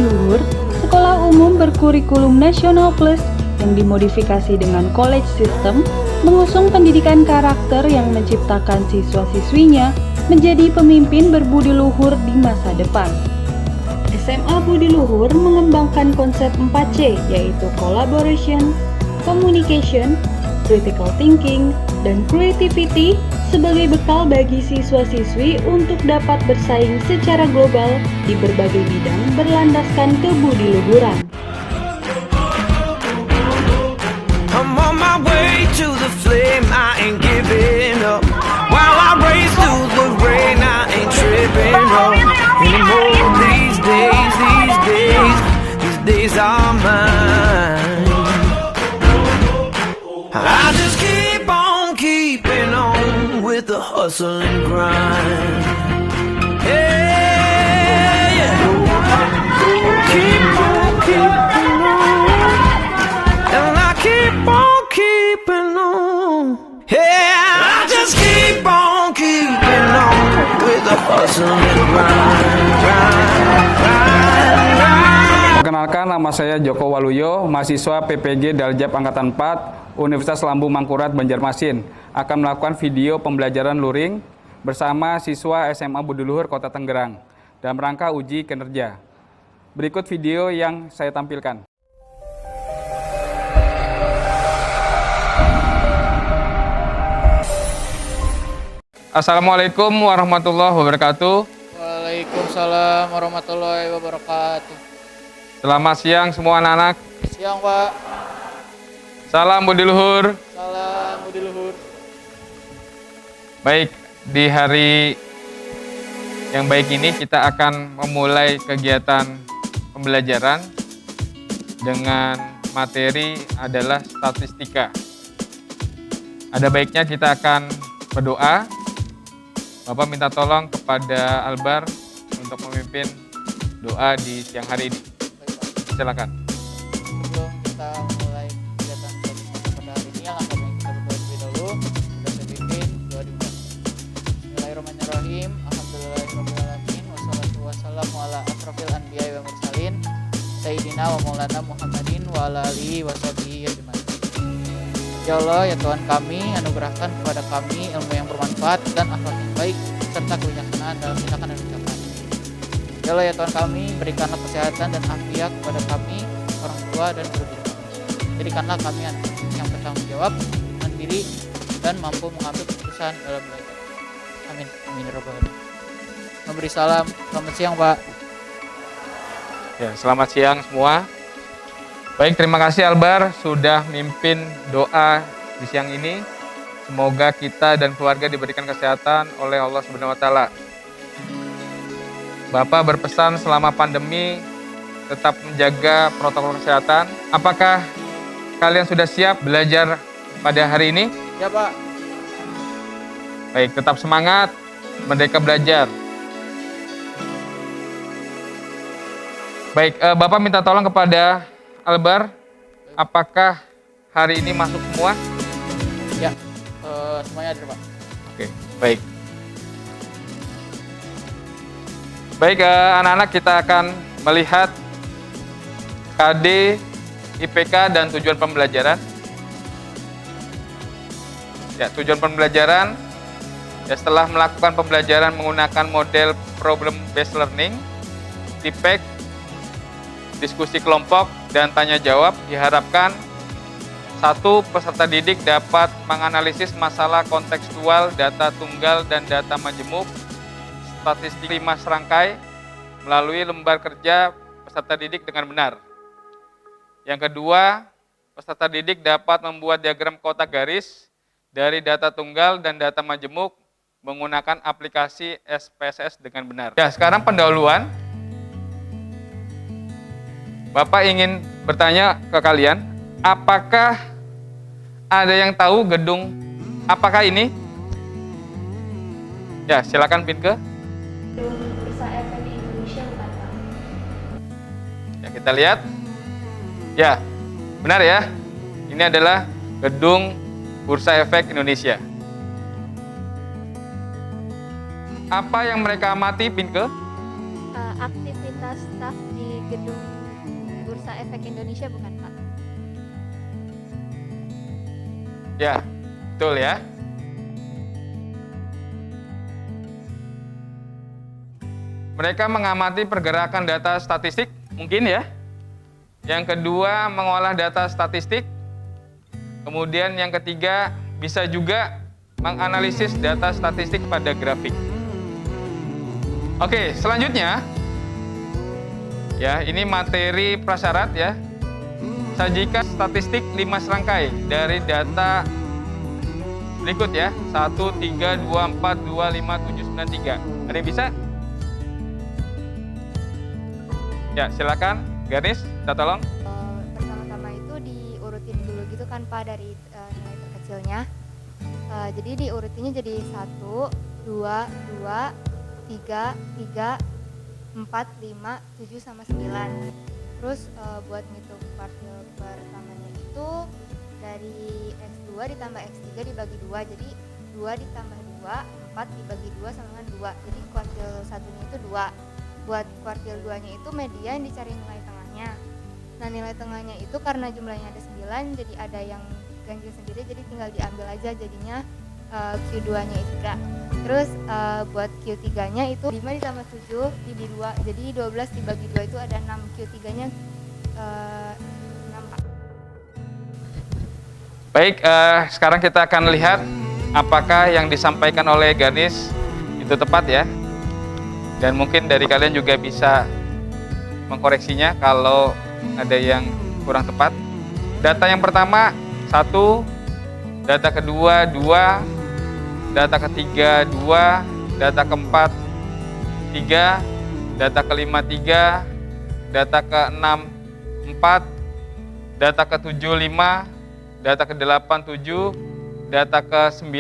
Luhur, sekolah umum berkurikulum nasional plus yang dimodifikasi dengan college system, mengusung pendidikan karakter yang menciptakan siswa-siswinya menjadi pemimpin berbudi luhur di masa depan. SMA Budi Luhur mengembangkan konsep 4C, yaitu collaboration, communication, critical thinking, dan creativity sebagai bekal bagi siswa-siswi untuk dapat bersaing secara global di berbagai bidang berlandaskan kebudiluhuran. I'm on my way to the flame, I ain't giving up. While I race through the rain, I ain't tripping up anymore. These days are mine. I just keep on keeping on with the hustle and grind. Hey, yeah. Keep on keeping on, and I keep on keeping on. Yeah, I just keep on keeping on with the hustle and grind. Perkenalkan, nama saya Joko Waluyo, mahasiswa PPG Daljab Angkatan 4, Universitas Lambung Mangkurat, Banjarmasin, akan melakukan video pembelajaran luring bersama siswa SMA Budi Luhur Kota Tangerang dalam rangka uji kinerja. Berikut video yang saya tampilkan. Assalamualaikum warahmatullahi wabarakatuh. Waalaikumsalam warahmatullahi wabarakatuh. Selamat siang semua anak-anak. Siang, Pak. Salam Budi Luhur. Salam Budi Luhur. Baik, di hari yang baik ini kita akan memulai kegiatan pembelajaran dengan materi adalah statistika. Ada baiknya kita akan berdoa. Bapak minta tolong kepada Albar untuk memimpin doa di siang hari ini. Silakan. Sebelum kita memulai kegiatan statistika pada hari ini, alangkah baiknya kita berdoa terlebih dahulu. Sudah saya pimpin, doa dimulai. Bismillahirrahmanirrahim. Alhamdulillahirrahmanirrahim. Wassalatu wassalamu ala asrofil anbiya wa mursalin Sayyidina wa maulana Muhammadin wa ala alihi wa sahbihi ajma'in. Ya Allah, ya Tuhan kami, anugerahkan kepada kami ilmu yang bermanfaat dan akhlak yang baik serta kebijaksanaan dalam tindakan dan ucapan. Ya Allah, ya Tuhan kami, berikanlah kesehatan dan afiat kepada kami, orang tua dan guru kami. Jadikanlah kami anak yang bertanggung jawab, mandiri dan mampu mengambil keputusan dalam belajar. Amin. Amin ya rabbal alamin. Memberi salam. Selamat siang, Pak. Ya, selamat siang semua. Baik, terima kasih Albar sudah mimpin doa di siang ini. Semoga kita dan keluarga diberikan kesehatan oleh Allah Subhanahu wa taala. Bapak berpesan selama pandemi tetap menjaga protokol kesehatan. Apakah kalian sudah siap belajar pada hari ini? Ya, Pak. Baik, tetap semangat, merdeka belajar. Baik, Bapak minta tolong kepada Albar, apakah hari ini masuk semua? Ya, semuanya ada, Pak. Oke, baik. Baik, anak-anak, kita akan melihat KD, IPK, dan tujuan pembelajaran. Ya, tujuan pembelajaran, ya, setelah melakukan pembelajaran menggunakan model problem based learning, TPEC, diskusi kelompok, dan tanya jawab, diharapkan satu, peserta didik dapat menganalisis masalah kontekstual, data tunggal, dan data majemuk, statistik 5 serangkai melalui lembar kerja peserta didik dengan benar. Yang kedua, peserta didik dapat membuat diagram kotak garis dari data tunggal dan data majemuk menggunakan aplikasi SPSS dengan benar. Ya, sekarang pendahuluan. Bapak ingin bertanya ke kalian, apakah ada yang tahu gedung apakah ini? Ya, silakan Pinke. Gedung Bursa Efek di Indonesia bukan, Pak? Ya, kita lihat. Ya, benar ya. Ini adalah gedung Bursa Efek Indonesia. Apa yang mereka amati, Pinke? Aktivitas staf di gedung Bursa Efek Indonesia bukan Pak? Ya, betul ya. Mereka mengamati pergerakan data statistik, mungkin ya. Yang kedua, mengolah data statistik. Kemudian yang ketiga, bisa juga menganalisis data statistik pada grafik. Oke, selanjutnya, ya ini materi prasyarat ya. Sajikan statistik 5 serangkai dari data berikut ya. 1, 3, 2, 4, 2, 5, 7, 9, 3. Ada yang bisa? Ya, silakan. Garis, kita tolong. Pertama-tama itu diurutin dulu gitu kan Pak dari nilai terkecilnya. Jadi diurutinnya jadi 1, 2, 2, 3, 3, 4, 5, 7, sama 9. Terus buat ngitung kuartil pertamanya itu dari X2 ditambah X3 dibagi 2. Jadi 2 ditambah 2, 4 dibagi 2 sama dengan 2. Jadi kuartil satunya itu 2. Buat kuartil 2-nya itu median dicari nilai tengahnya. Nah nilai tengahnya itu karena jumlahnya ada 9, jadi ada yang ganjil sendiri, jadi tinggal diambil aja jadinya Q2-nya itu 3. Terus buat Q3-nya itu 5 ditambah 7 dibagi 2, jadi 12 dibagi 2 itu ada 6. Q3-nya 6 Pak. Baik, sekarang kita akan lihat apakah yang disampaikan oleh Ganis itu tepat ya. Dan mungkin dari kalian juga bisa mengkoreksinya kalau ada yang kurang tepat. Data yang pertama 1, data kedua 2, data ketiga 2, data keempat 3, data kelima 3, data keenam 4, data ketujuh 5, data ke-8 7, data ke-9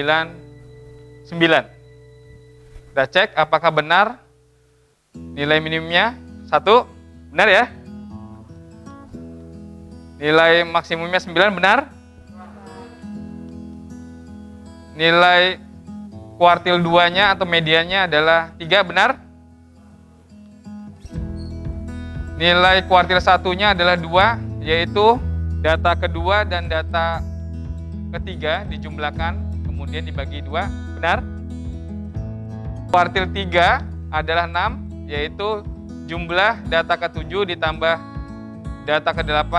9. Kita cek apakah benar nilai minimumnya 1, benar ya? Nilai maksimumnya 9, benar? Nilai kuartil 2-nya atau mediannya adalah 3, benar? Nilai kuartil 1-nya adalah 2, yaitu data kedua dan data ketiga dijumlahkan, kemudian dibagi 2, benar? Kuartil 3 adalah 6, yaitu jumlah data ke-7 ditambah data ke-8,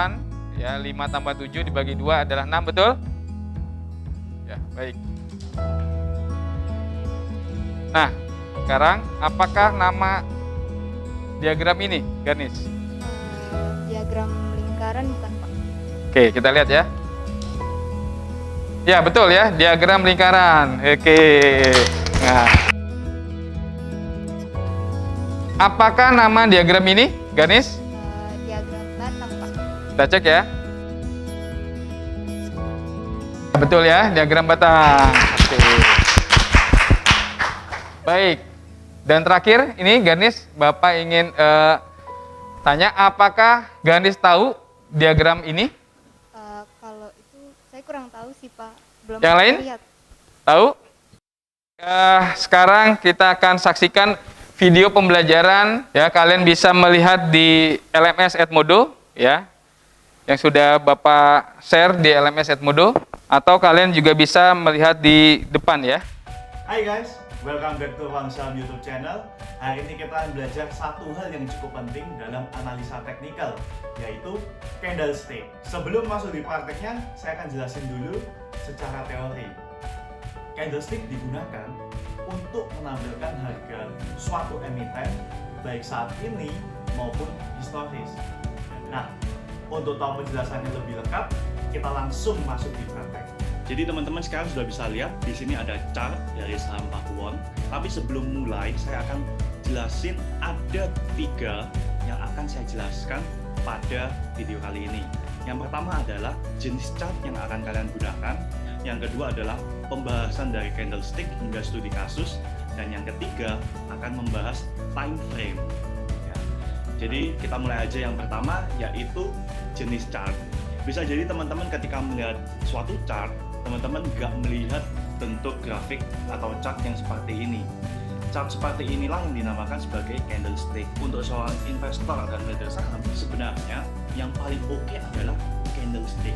ya 5 tambah 7 dibagi 2 adalah 6, betul? Ya, baik. Nah, sekarang apakah nama diagram ini, Ganis? Diagram lingkaran bukan Pak? Oke, kita lihat ya. Ya, betul ya, diagram lingkaran. Oke. Nah. Apakah nama diagram ini, Ganis? Diagram batang Pak. Kita cek ya. Betul ya, diagram batang. Oke. Baik. Dan terakhir, ini Ganis, Bapak ingin tanya, apakah Ganis tahu diagram ini? Kalau itu saya kurang tahu sih Pak. Belum Yang lain? lihat. Tahu? Sekarang kita akan saksikan video pembelajaran ya, kalian bisa melihat di LMS Edmodo ya, yang sudah Bapak share di LMS Edmodo, atau kalian juga bisa melihat di depan ya. Hai guys, welcome back to Wangsam YouTube channel. Hari ini kita akan belajar satu hal yang cukup penting dalam analisa teknikal, yaitu candlestick. Sebelum masuk di prakteknya, saya akan jelasin dulu secara teori. Candlestick digunakan untuk menampilkan harga suatu emiten baik saat ini maupun historis. Nah, untuk tahu penjelasannya lebih lengkap, kita langsung masuk di praktek. Jadi teman-teman sekarang sudah bisa lihat di sini ada chart dari saham Pakuwon. Tapi sebelum mulai, saya akan jelasin ada 3 yang akan saya jelaskan pada video kali ini. Yang pertama adalah jenis chart yang akan kalian gunakan. Yang kedua adalah pembahasan dari candlestick hingga studi kasus, dan yang ketiga akan membahas time frame. Ya. Jadi kita mulai aja yang pertama, yaitu jenis chart. Bisa jadi teman-teman ketika melihat suatu chart, teman-teman nggak melihat bentuk grafik atau chart yang seperti ini. chart seperti inilah yang dinamakan sebagai candlestick. Untuk seorang investor dan trader saham, sebenarnya yang paling oke adalah candlestick.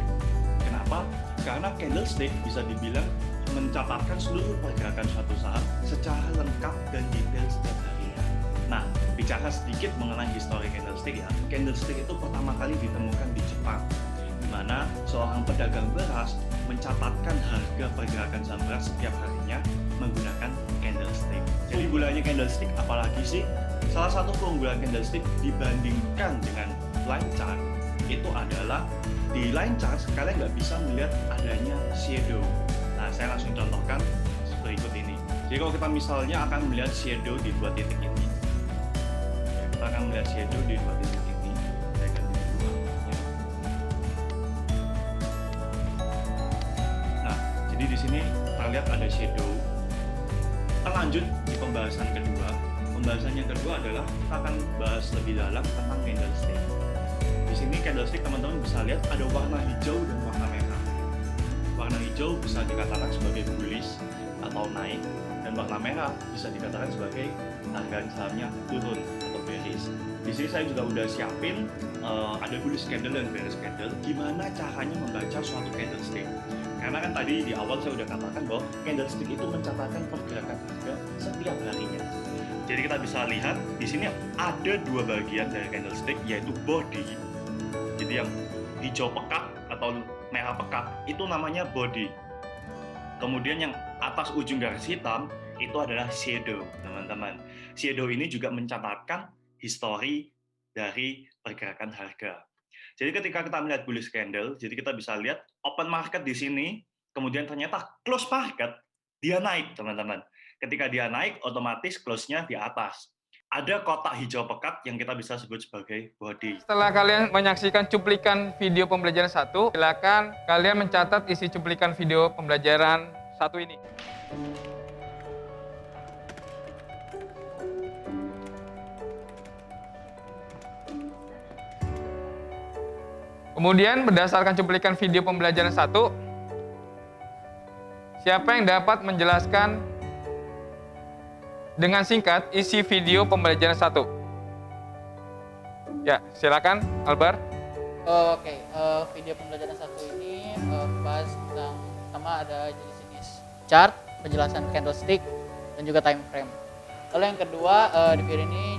Kenapa? Karena candlestick bisa dibilang mencatatkan seluruh pergerakan suatu saham secara lengkap dan detail setiap harinya. Nah, bicara sedikit mengenai histori candlestick ya. Candlestick itu pertama kali ditemukan di Jepang, di mana seorang pedagang beras mencatatkan harga pergerakan saham beras setiap harinya menggunakan candlestick. Jadi gunanya candlestick apalagi sih? Salah satu keunggulan candlestick dibandingkan dengan line chart itu adalah di line chart kalian nggak bisa melihat adanya shadow. Nah, saya langsung contohkan berikut ini. Jadi kalau kita misalnya akan melihat shadow di dua titik ini, ya, kita akan melihat shadow di dua titik ini. Saya ganti dua. Ya. Nah, jadi di sini terlihat ada shadow. Kita lanjut di pembahasan kedua. Pembahasan yang kedua adalah kita akan bahas lebih dalam tentang candlestick. Di sini candlestick teman-teman bisa lihat ada warna hijau dan warna merah. Warna hijau bisa dikatakan sebagai bullish atau naik, dan warna merah bisa dikatakan sebagai harga sahamnya turun atau bearish. Di sini saya juga udah siapin ada bullish candle dan bearish candle. Gimana caranya membaca suatu candlestick? Karena kan tadi di awal saya udah katakan bahwa candlestick itu mencatatkan pergerakan harga setiap harinya. Jadi kita bisa lihat di sini ada dua bagian dari candlestick, yaitu body. Jadi yang hijau pekat atau merah pekat itu namanya body. Kemudian yang atas ujung garis hitam itu adalah shadow, teman-teman. Shadow ini juga mencatatkan histori dari pergerakan harga. Jadi ketika kita melihat bullish candle, jadi kita bisa lihat open market di sini, kemudian ternyata close market dia naik, teman-teman. Ketika dia naik, otomatis close-nya di atas. Ada kotak hijau pekat yang kita bisa sebut sebagai body. Setelah kalian menyaksikan cuplikan video pembelajaran 1, silakan kalian mencatat isi cuplikan video pembelajaran 1 ini. Kemudian berdasarkan cuplikan video pembelajaran 1, siapa yang dapat menjelaskan dengan singkat isi video pembelajaran 1? Ya, silakan Albar. Oke, video pembelajaran 1 ini bahas tentang pertama ada jenis-jenis chart, penjelasan candlestick, dan juga time frame. Lalu yang kedua di video ini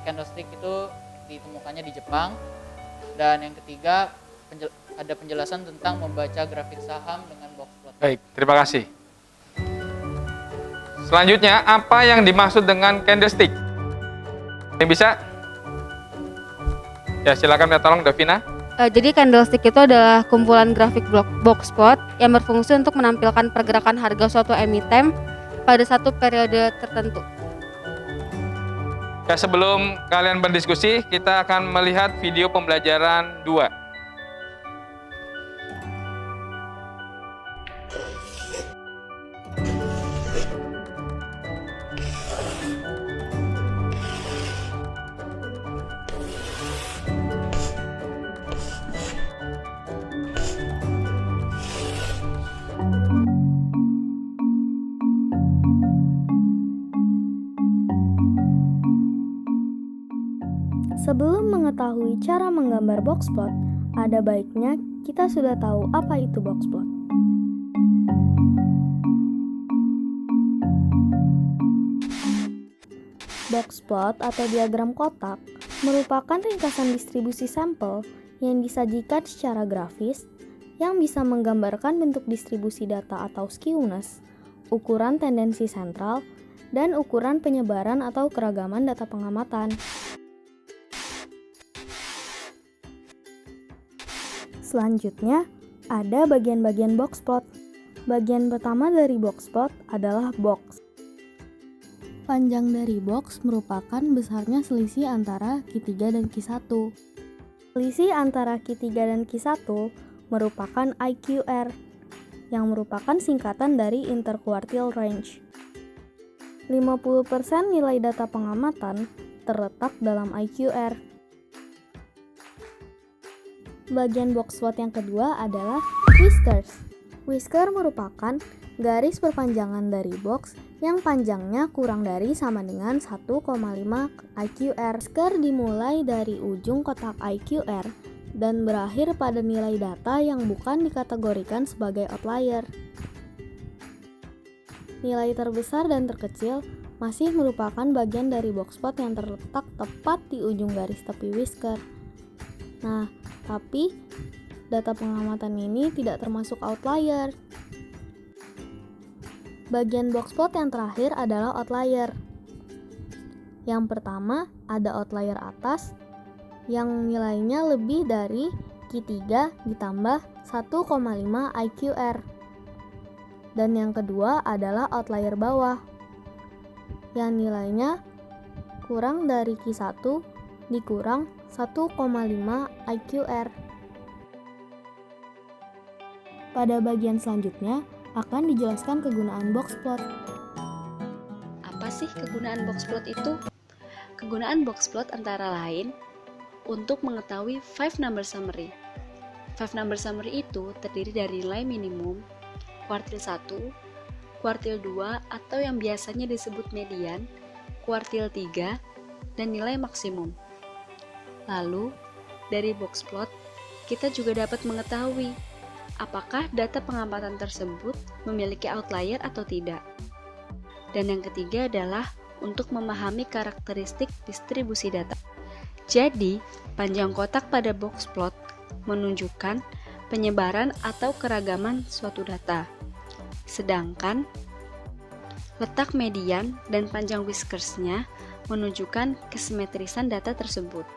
candlestick itu ditemukannya di Jepang, dan yang ketiga ada penjelasan tentang membaca grafik saham dengan box plot. Baik, terima kasih. Selanjutnya, apa yang dimaksud dengan candlestick? Yang bisa? Ya, silakan minta tolong Davina. Jadi candlestick itu adalah kumpulan grafik box plot yang berfungsi untuk menampilkan pergerakan harga suatu emiten pada satu periode tertentu. Ya, sebelum kalian berdiskusi, kita akan melihat video pembelajaran 2. Sebelum mengetahui cara menggambar box plot, ada baiknya kita sudah tahu apa itu box plot. Box plot atau diagram kotak merupakan ringkasan distribusi sampel yang disajikan secara grafis yang bisa menggambarkan bentuk distribusi data atau skewness, ukuran tendensi sentral, dan ukuran penyebaran atau keragaman data pengamatan. Selanjutnya, ada bagian-bagian box plot. Bagian pertama dari box plot adalah box. Panjang dari box merupakan besarnya selisih antara Q3 dan Q1. Selisih antara Q3 dan Q1 merupakan IQR, yang merupakan singkatan dari interquartile range. 50% nilai data pengamatan terletak dalam IQR. Bagian box plot yang kedua adalah whiskers. Whisker merupakan garis perpanjangan dari box yang panjangnya kurang dari sama dengan 1,5 IQR. Whisker dimulai dari ujung kotak IQR dan berakhir pada nilai data yang bukan dikategorikan sebagai outlier. Nilai terbesar dan terkecil masih merupakan bagian dari boxplot yang terletak tepat di ujung garis tepi whisker. Nah, tapi data pengamatan ini tidak termasuk outlier. Bagian boxplot yang terakhir adalah outlier. Yang pertama ada outlier atas yang nilainya lebih dari Q3 ditambah 1,5 IQR. Dan yang kedua adalah outlier bawah yang nilainya kurang dari Q1 dikurang 1,5 IQR. Pada bagian selanjutnya akan dijelaskan kegunaan boxplot. Apa sih kegunaan boxplot itu? Kegunaan boxplot antara lain untuk mengetahui 5 number summary. 5 number summary itu terdiri dari nilai minimum, kuartil 1, kuartil 2 atau yang biasanya disebut median, kuartil 3, dan nilai maksimum. Lalu, dari boxplot, kita juga dapat mengetahui apakah data pengamatan tersebut memiliki outlier atau tidak. Dan yang ketiga adalah untuk memahami karakteristik distribusi data. Jadi, panjang kotak pada boxplot menunjukkan penyebaran atau keragaman suatu data. Sedangkan letak median dan panjang whiskersnya menunjukkan kesimetrisan data tersebut.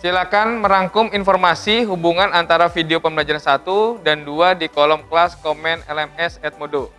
Silakan merangkum informasi hubungan antara video pembelajaran 1 dan 2 di kolom kelas komen LMS Edmodo.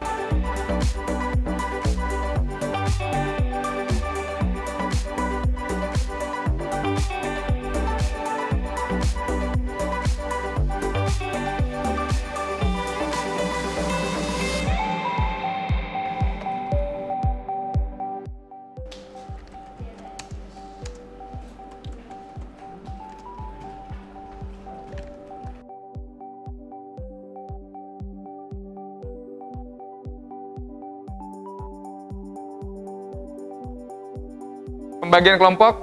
Pembagian kelompok.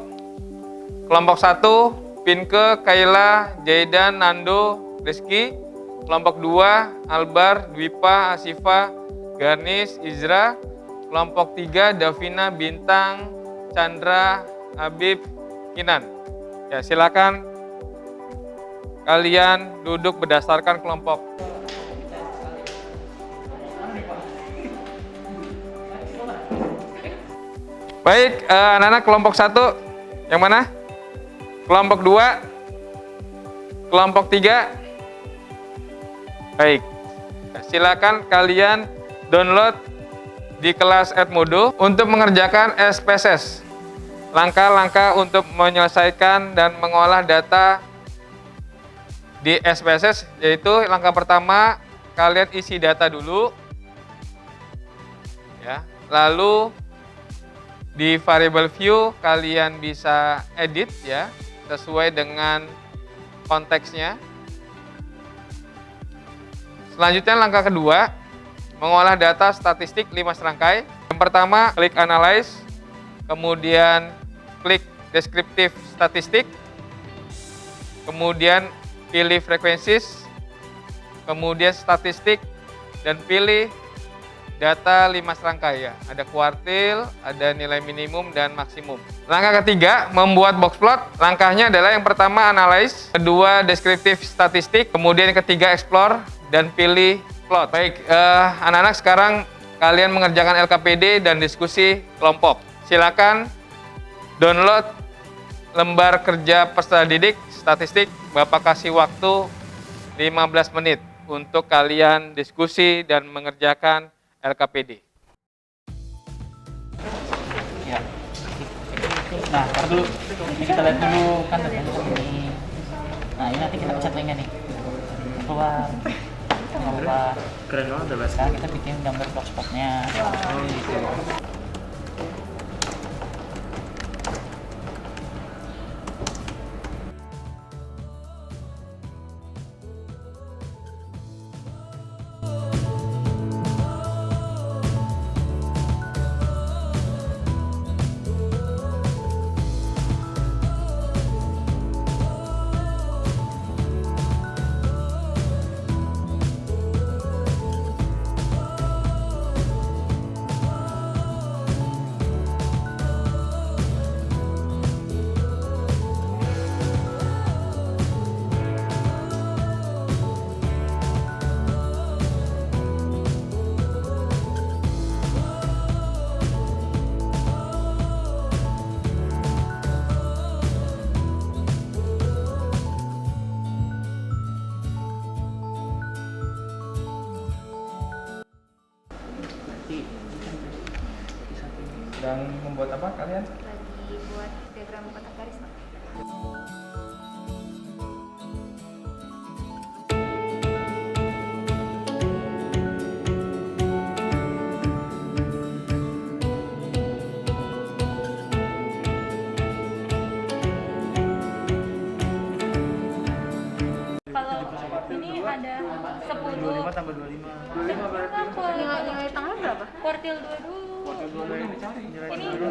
Kelompok 1, Pinke, Kayla, Jaidan, Nando, Rizky. Kelompok 2, Albar, Dwipa, Asifa, Garnis, Izra. Kelompok 3, Davina, Bintang, Chandra, Habib, Kinan. Ya, silakan kalian duduk berdasarkan kelompok. Baik, anak-anak kelompok 1 yang mana? Kelompok 2? Kelompok 3? Baik, silakan kalian download di kelas Edmodo untuk mengerjakan SPSS. Langkah-langkah untuk menyelesaikan dan mengolah data di SPSS, yaitu langkah pertama, kalian isi data dulu. Ya, lalu di variable view kalian bisa edit ya sesuai dengan konteksnya. Selanjutnya langkah kedua, mengolah data statistik 5 serangkai. Yang pertama, klik analyze, kemudian klik descriptive statistik, kemudian pilih frequencies, kemudian statistik, dan pilih data 5 serangkai ya. Ada kuartil, ada nilai minimum dan maksimum. Langkah ketiga, membuat boxplot. Langkahnya adalah yang pertama analyze, kedua descriptive statistik, kemudian yang ketiga explore dan pilih plot. Baik, anak-anak sekarang kalian mengerjakan LKPD dan diskusi kelompok. Silakan download lembar kerja peserta didik statistik. Bapak kasih waktu 15 menit untuk kalian diskusi dan mengerjakan LKPD. Ya. Nah, tar dulu. Ini kita lihat dulu kan datanya ini. Nah, ini nanti kita pencet linknya nih. Keluar. Nggak apa-apa. Keren banget. Sekarang kita bikin gambar blogspotnya. Oh, gitu. Sedang membuat apa kalian? Lagi buat diagram kotak garis, Pak. Kalau ini ada 10. 25 tambah 25. 25 berarti. Nilai tengahnya berapa? Kuartil 2 dulu. Nilai Ini dua,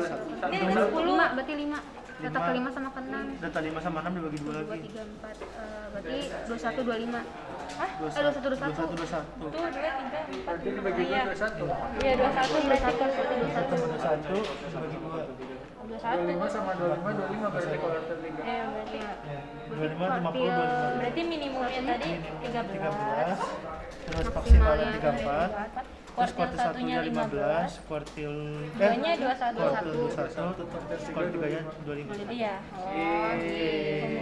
ini ada 10. 5, berarti 5. Data ke 5 sama ke 6. data 5 sama 6 dibagi 2 lagi. 2, 3, 4, berarti 21, 25. Hah? 21, 21. 21, 21. Tuh 2, 3, 4. Berarti dibagi Iya. 21. Iya 21 berarti kuartil 21 tambah 21 dibagi 2. 25 sama 25, 25 berarti kuartil 3. Iya berarti. 25, 50, 25. Berarti minimumnya tadi 13. Terus maksimalnya 34. Terus Kuartil kuartil satunya 1-nya 15, kuartil Duanya 21. kuartil 21, terus kuartil 3-nya 25. Iya. Oh, gitu.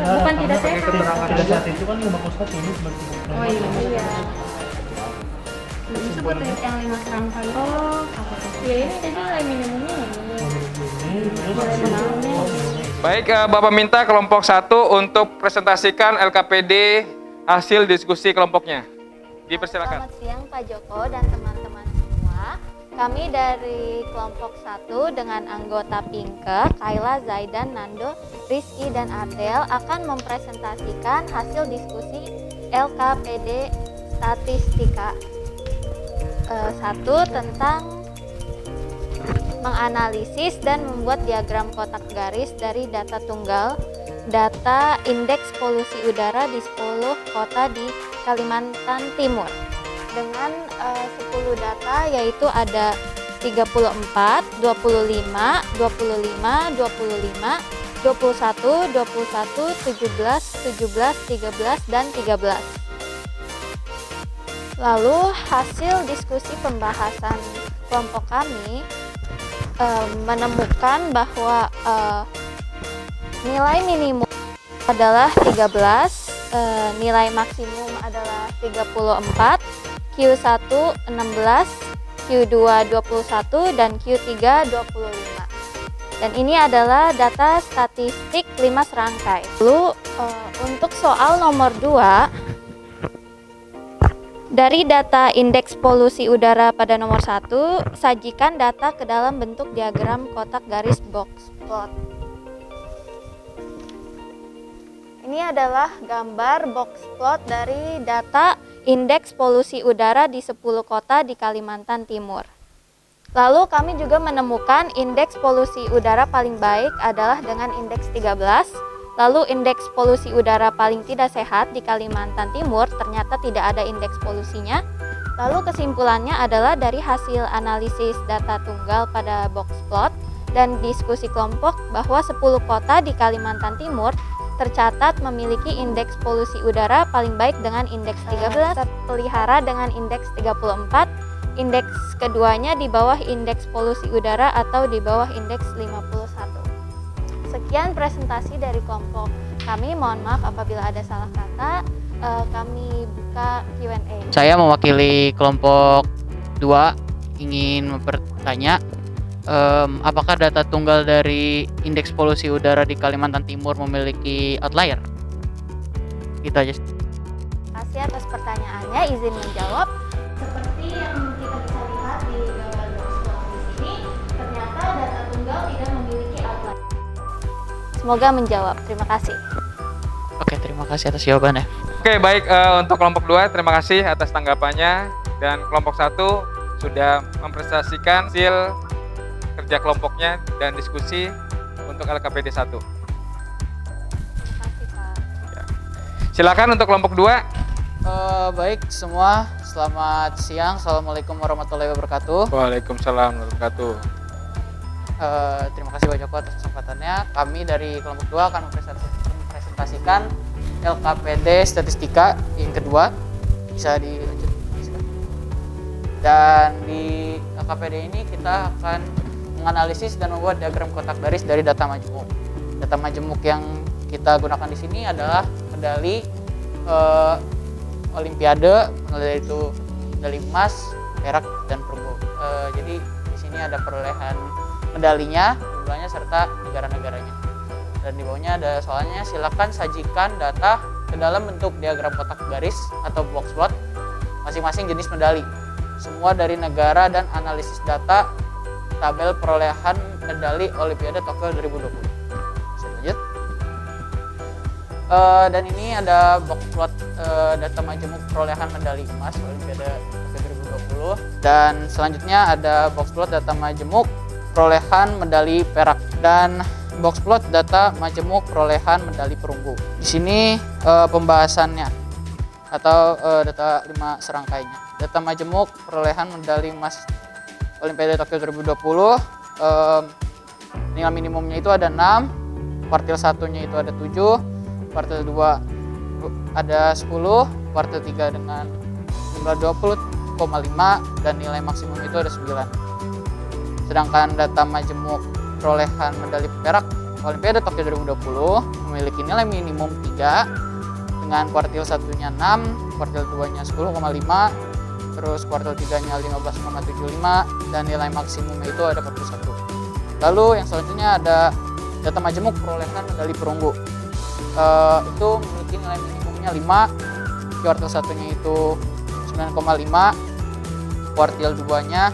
Bukan tidak sehat. Tidak sehat itu kan 5 koskat ini seperti itu. Oh iya. Itu buat yang 5 serangkai. Oh, ya ini tadi nilai minimumnya Baik, Bapak minta kelompok 1 untuk presentasikan LKPD hasil diskusi kelompoknya. Dipersilakan. Selamat siang Pak Joko dan teman-teman semua. Kami dari kelompok 1 dengan anggota Pinke, Kayla, Zaidan, Nando, Rizky, dan Adel akan mempresentasikan hasil diskusi LKPD Statistika 1 tentang menganalisis dan membuat diagram kotak garis dari data tunggal, data indeks polusi udara di 10 kota di Kalimantan Timur. Dengan 10 data yaitu ada 34, 25, 25, 25, 21, 21, 17, 17, 13, dan 13. Lalu hasil diskusi pembahasan kelompok kami menemukan bahwa nilai minimum adalah 13, nilai maksimum adalah 34, Q1 16, Q2 21, dan Q3 25. Dan ini adalah data statistik 5 serangkai. Lalu untuk soal nomor 2, dari data indeks polusi udara pada nomor 1, sajikan data ke dalam bentuk diagram kotak garis box plot. Ini adalah gambar box plot dari data indeks polusi udara di 10 kota di Kalimantan Timur. Lalu kami juga menemukan indeks polusi udara paling baik adalah dengan indeks 13. Lalu indeks polusi udara paling tidak sehat di Kalimantan Timur ternyata tidak ada indeks polusinya. Lalu kesimpulannya adalah dari hasil analisis data tunggal pada box plot dan diskusi kelompok bahwa 10 kota di Kalimantan Timur tercatat memiliki indeks polusi udara paling baik dengan indeks 13, terpelihara dengan indeks 34, indeks keduanya di bawah indeks polusi udara atau di bawah indeks 51. Sekian presentasi dari kelompok kami. Mohon maaf apabila ada salah kata. Kami buka Q&A. Saya mewakili kelompok 2 ingin bertanya, apakah data tunggal dari indeks polusi udara di Kalimantan Timur memiliki outlier? Gitu aja. Terima kasih atas pertanyaannya. Izin menjawab. Seperti yang kita bisa lihat di gambar box di sini, ternyata data tunggal tidak memiliki outlier. Semoga menjawab. Terima kasih. Oke, terima kasih atas jawabannya. Oke, baik, untuk kelompok 2 terima kasih atas tanggapannya, dan kelompok 1 sudah mempresentasikan hasil kerja kelompoknya dan diskusi untuk LKPD 1. Terima kasih, Pak. Silakan untuk kelompok 2. Baik semua, selamat siang. Assalamualaikum warahmatullahi wabarakatuh. Waalaikumsalam warahmatullahi wabarakatuh. Terima kasih Pak Joko atas kesempatannya. Kami dari kelompok 2 akan mempresentasikan LKPD statistika yang kedua. Bisa dilanjut. Dan di LKPD ini kita akan menganalisis dan membuat diagram kotak garis dari data majemuk. Data majemuk yang kita gunakan di sini adalah medali Olimpiade, medali itu medali emas, perak, dan perunggu. Jadi di sini ada perolehan medalinya, jumlahnya serta negara-negaranya. Dan di bawahnya ada soalnya, silakan sajikan data ke dalam bentuk diagram kotak garis atau box plot masing-masing jenis medali. Semua dari negara dan analisis data tabel perolehan medali Olimpiade Tokyo 2020. Bisa lanjut. Dan ini ada box plot data majemuk perolehan medali emas Olimpiade Tokyo 2020. Dan selanjutnya ada box plot data majemuk perolehan medali perak dan box plot data majemuk perolehan medali perunggu. Di sini pembahasannya atau data 5 serangkainya. Data majemuk perolehan medali emas Olimpiade Tokyo 2020, nilai minimumnya itu ada 6, kuartil 1-nya itu ada 7, kuartil 2 ada 10, kuartil 3 dengan jumlah 20,5 dan nilai maksimum itu ada 9. Sedangkan data majemuk perolehan medali perak Olimpiade Tokyo 2020 memiliki nilai minimum 3 dengan kuartil 1-nya 6, kuartil 2-nya 10,5, terus kuartil 3-nya 15,75 dan nilai maksimumnya itu ada 41. Lalu yang selanjutnya ada data majemuk perolehan medali perunggu. Itu memiliki nilai minimumnya 5, kuartil 1-nya itu 9,5, kuartil 2-nya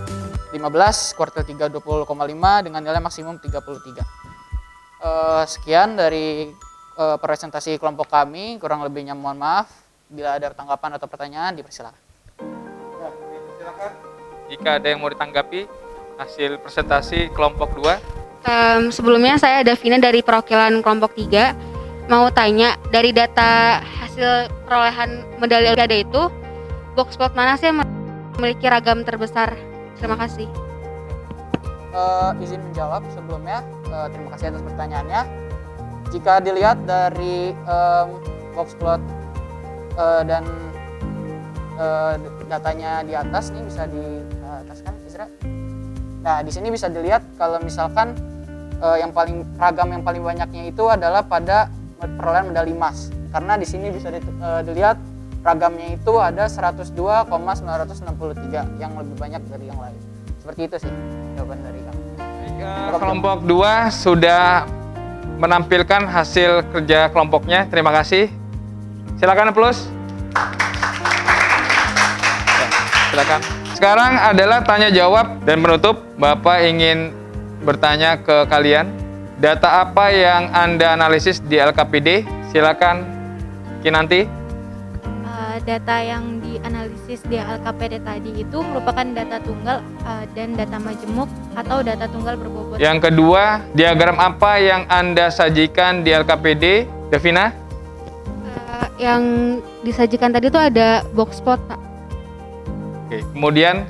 15, kuartil 3 20,5 dengan nilai maksimum 33. Sekian dari presentasi kelompok kami, kurang lebihnya mohon maaf. Bila ada tanggapan atau pertanyaan dipersilakan. Silakan. Jika ada yang mau ditanggapi hasil presentasi kelompok 2. Sebelumnya saya Davina dari perwakilan kelompok 3 mau tanya, dari data hasil perolehan medali Olimpiade itu box plot mana sih yang memiliki ragam terbesar? Terima kasih. Izin menjawab sebelumnya, terima kasih atas pertanyaannya. Jika dilihat dari box plot dan datanya di atas nih, bisa di atas kan Isra? Nah, di sini bisa dilihat kalau misalkan yang paling ragam yang paling banyaknya itu adalah pada perolehan medali emas. Karena di sini bisa dilihat ragamnya itu ada 102,963 yang lebih banyak dari yang lain. Seperti itu sih jawaban dari kami. Kelompok 2 sudah menampilkan hasil kerja kelompoknya. Terima kasih. Silakan plus. Ya, silakan. Sekarang adalah tanya jawab dan menutup. Bapak ingin bertanya ke kalian, data apa yang Anda analisis di LKPD? Silakan Kinanti. Data yang dianalisis di LKPD tadi itu merupakan data tunggal dan data majemuk atau data tunggal berbobot. Yang kedua, diagram apa yang Anda sajikan di LKPD? Davina? Yang disajikan tadi itu ada box plot, Pak. Oke, kemudian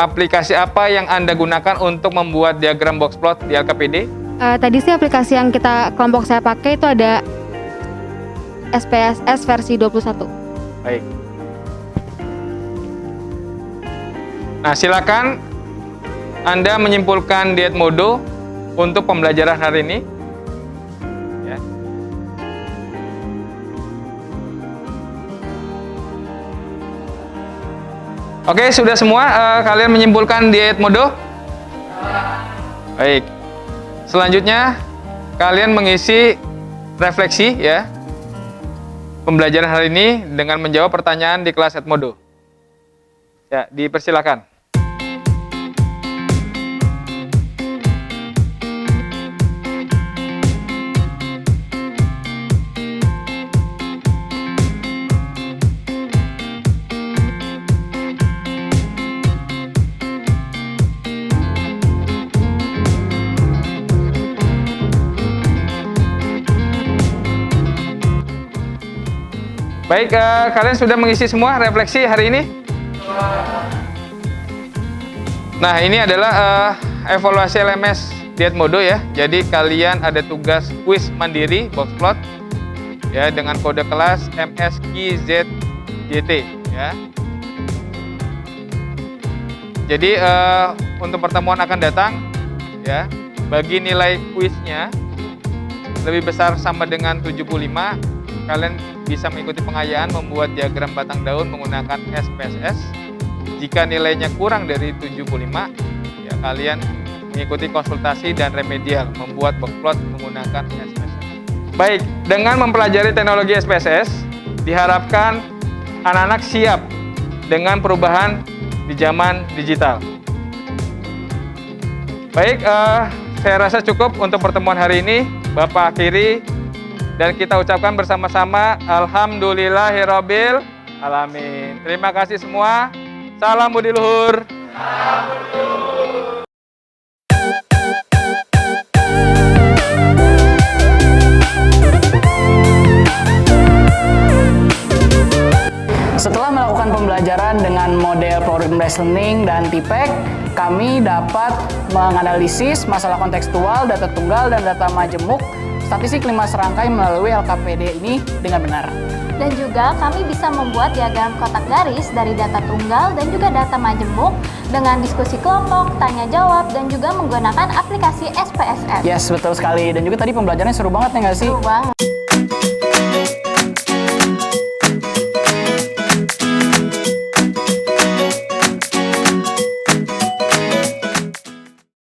aplikasi apa yang Anda gunakan untuk membuat diagram box plot di LKPD? Tadi sih aplikasi yang kelompok saya pakai itu ada SPSS versi 21. Baik. Nah, silakan Anda menyimpulkan diet modo untuk pembelajaran hari ini. Ya. Oke, sudah semua kalian menyimpulkan di Edmodo? Baik. Selanjutnya kalian mengisi refleksi ya pembelajaran hari ini dengan menjawab pertanyaan di kelas Edmodo. Ya, dipersilakan. Baik, kalian sudah mengisi semua refleksi hari ini? Nah, ini adalah evaluasi LMS di Edmodo ya. Jadi kalian ada tugas kuis mandiri boxplot ya dengan kode kelas MSQZJT ya. Jadi untuk pertemuan akan datang ya, bagi nilai kuisnya lebih besar sama dengan 75, kalian bisa mengikuti pengayaan membuat diagram batang daun menggunakan SPSS. Jika nilainya kurang dari 75, ya kalian mengikuti konsultasi dan remedial membuat boxplot menggunakan SPSS. Baik, dengan mempelajari teknologi SPSS, diharapkan anak-anak siap dengan perubahan di zaman digital. Baik, saya rasa cukup untuk pertemuan hari ini. Bapak akhiri dan kita ucapkan bersama-sama alhamdulillahirabbil alamin. Terima kasih semua. Salam budi luhur. Setelah melakukan pembelajaran dengan model problem-based learning dan TPEC, kami dapat menganalisis masalah kontekstual, data tunggal, dan data majemuk statistik 5 serangkai melalui LKPD ini dengan benar. Dan juga kami bisa membuat diagram kotak garis dari data tunggal dan juga data majemuk dengan diskusi kelompok, tanya jawab, dan juga menggunakan aplikasi SPSS. Yes, betul sekali. Dan juga tadi pembelajarannya seru banget ya nggak sih? Seru banget.